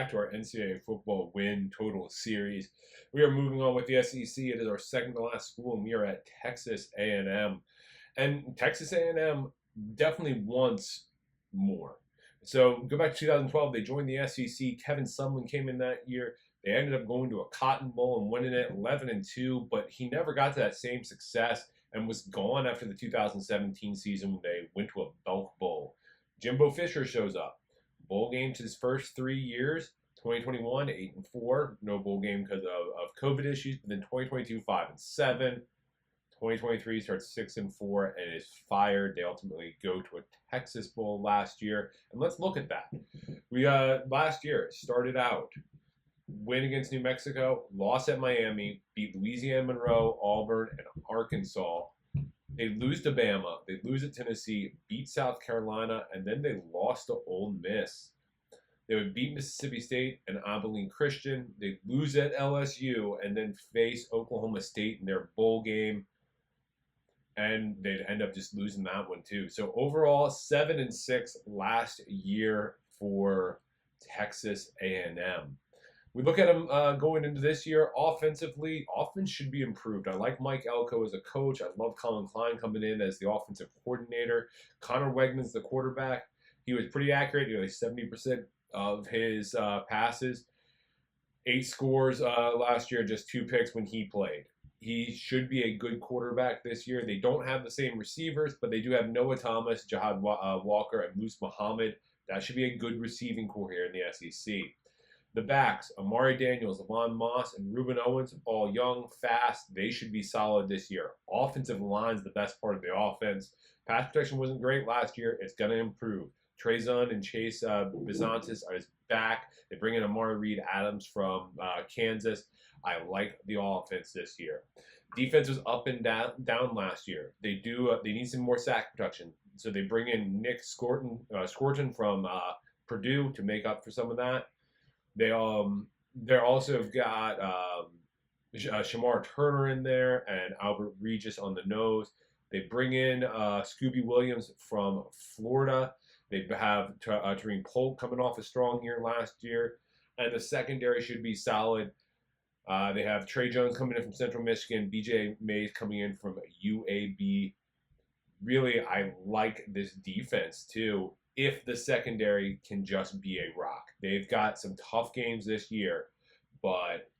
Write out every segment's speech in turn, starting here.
back to our NCAA football win total series. We are moving on with the SEC. It is our second to last school, and we are at Texas A&M. And Texas A&M definitely wants more. So go back to 2012. They joined the SEC. Kevin Sumlin came in that year. They ended up going to a Cotton Bowl and winning it 11-2, but he never got to that same success and was gone after the 2017 season when they went to a Belk Bowl. Jimbo Fisher shows up. Bowl game to his first 3 years. 2021, 8-4, no bowl game because of COVID issues. But then 2022, 5-7. 2023 starts 6-4 and is fired. They ultimately go to a Texas Bowl last year, and let's look at that. We last year started out win against New Mexico, loss at Miami, beat Louisiana Monroe, Auburn, and Arkansas. They lose to Bama, they lose at Tennessee, beat South Carolina, and then they lost to Ole Miss. They would beat Mississippi State and Abilene Christian. They'd lose at LSU and then face Oklahoma State in their bowl game. And they'd end up just losing that one too. So overall, 7-6 last year for Texas A&M. We look at them going into this year offensively. Offense should be improved. I like Mike Elko as a coach. I love Colin Klein coming in as the offensive coordinator. Connor Wegman's the quarterback. He was pretty accurate, nearly 70% of his passes. 8 scores last year, just 2 picks when he played. He should be a good quarterback this year. They don't have the same receivers, but they do have Noah Thomas, Jihad Walker, and Moose Muhammad. That should be a good receiving core here in the SEC. The backs, Amari Daniels, Levon Moss, and Ruben Owens, all young, fast. They should be solid this year. Offensive line's the best part of the offense. Pass protection wasn't great last year. It's going to improve. Trezon and Chase Bizantis are back. They bring in Amari Reed Adams from Kansas. I like the offense this year. Defense was up and down last year. They need some more sack production. So they bring in Nick Scorton from Purdue to make up for some of that. They also have got Shamar Turner in there and Albert Regis on the nose. They bring in Scooby Williams from Florida. They have Tareem Polk coming off a strong year last year. And the secondary should be solid. They have Trey Jones coming in from Central Michigan. BJ Mays coming in from UAB. Really, I like this defense, too, if the secondary can just be a rock. They've got some tough games this year, but,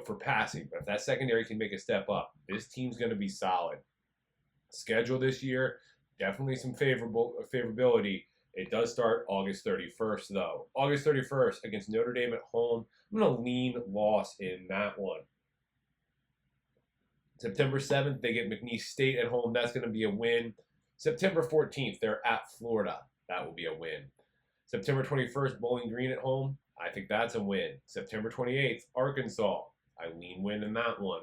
for passing. But if that secondary can make a step up, this team's going to be solid. Schedule this year, definitely some favorability. It does start August 31st, though. August 31st against Notre Dame at home. I'm going to lean loss in that one. September 7th, they get McNeese State at home. That's going to be a win. September 14th, they're at Florida. That will be a win. September 21st, Bowling Green at home. I think that's a win. September 28th, Arkansas. I lean win in that one.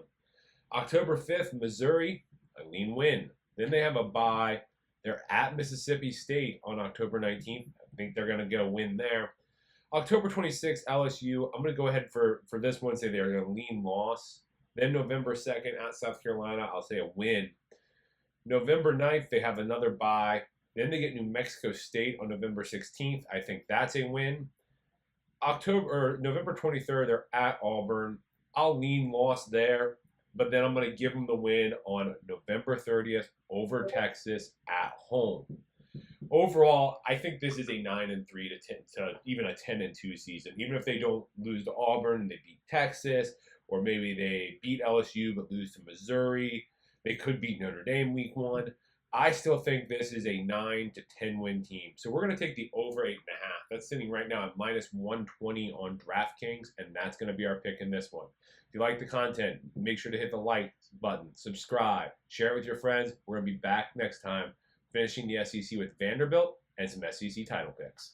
October 5th, Missouri. I lean win. Then they have a bye. They're at Mississippi State on October 19th. I think they're going to get a win there. October 26th, LSU. I'm going to go ahead for this one, say they're going to lean loss. Then November 2nd at South Carolina, I'll say a win. November 9th, they have another bye. Then they get New Mexico State on November 16th. I think that's a win. November 23rd, they're at Auburn. I'll lean loss there. But then I'm going to give them the win on November 30th over Texas at home. Overall, I think this is a 9-3 to even a 10-2 season. Even if they don't lose to Auburn, they beat Texas, or maybe they beat LSU but lose to Missouri. They could beat Notre Dame week 1. I still think this is a 9 to 10 win team. So we're going to take the over 8.5. That's sitting right now at -120 on DraftKings, and that's going to be our pick in this one. If you like the content, make sure to hit the like button, subscribe, share it with your friends. We're going to be back next time finishing the SEC with Vanderbilt and some SEC title picks.